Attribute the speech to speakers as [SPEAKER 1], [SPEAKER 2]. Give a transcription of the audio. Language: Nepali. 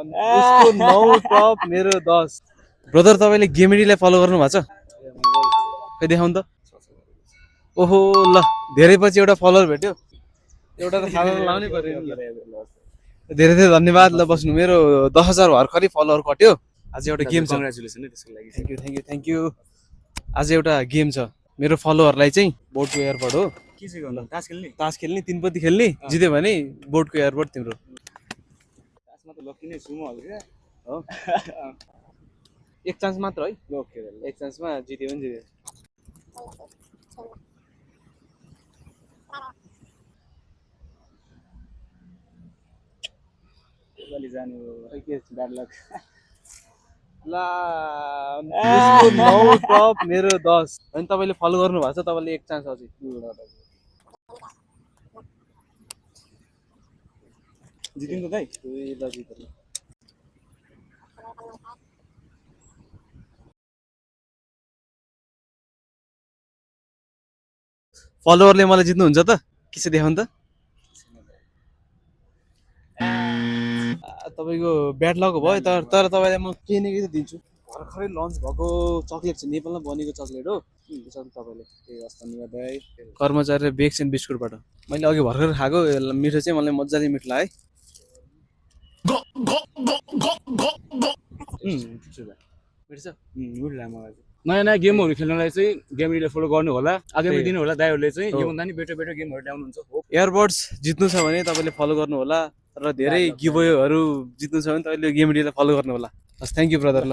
[SPEAKER 1] उसको 9 टप मेरो 10। ब्रदर तपाईले गेमिडीलाई फलो गर्नु भएको छ? खै देखाउनु त। ओहो ल धेरै पछि एउटा फलोअर भेट्यो। एउटा त खाना लाउनै पर्यो नि। धेरै धेरै धन्यवाद ल बस्नु मेरो 10,000 भर्खरै फलोअर कट्यो। आज एउटा गेम छ।
[SPEAKER 2] कङ्ग्रेचुलेसन है त्यसको लागि।
[SPEAKER 1] Thank you. आज एउटा गेम छ मेरो फलोअरलाई चाहिँ बोटको एयरपोर्ट हो।
[SPEAKER 2] के चाहिँ गर्नु? तास खेल्ने?
[SPEAKER 1] तास खेल्ने 3 पत्ती खेल्ने जित्यो भने बोटको एयरपोर्ट तिम्रो।
[SPEAKER 2] तासमा त लकी नै छु म हल्का।
[SPEAKER 1] हो एक चान्स मात्र है।
[SPEAKER 2] ओके
[SPEAKER 1] एक चान्समा जित्यो भने जित्यो।
[SPEAKER 2] अलि जानु ब्याड लक।
[SPEAKER 1] ला उसको 9 टप मेरो 10। अनि तपाईले फलो गर्नु भएको छ तपाईले एक चान्स अझै।
[SPEAKER 2] जितिन् त दाइ?
[SPEAKER 1] ल जित्यो। फलोअरले मलाई जित्नुहुन्छ त? के छ देखाउनु त। तपाईको ब्याड लक भयो तर तपाईलाई म केही न केही त दिन्छु। भर्खरै लन्च भएको चक्लेट छ नेपालमा बनेको चक्लेट हो। तपाईले
[SPEAKER 2] धन्यवाद दाइ।
[SPEAKER 1] कर्मचारी बेक्स एन्ड बिस्कुटबाट मैले अघि भर्खर खाएको मिठो चाहिँ मलाई मजाले मिठो लाग्यो। मिठो छ?
[SPEAKER 2] नयाँ नयाँ गेमहरू खेल्नलाई चाहिँ गेमरीले फलो गर्नु होला। आगामी दिनु होला दाइहरूले चाहिँ योभन्दा नि बेटर बेटर गेमहरू ल्याउनुहुन्छ।
[SPEAKER 1] एयरबड्स जित्नु छ भने तपाईँले फलो गर्नु होला र धेरै गिभवेहरू जित्नु छ भने तपाईँले गेमरीलाई फलो गर्नु होला। हस् थ्याङ्क यू ब्रदर ल।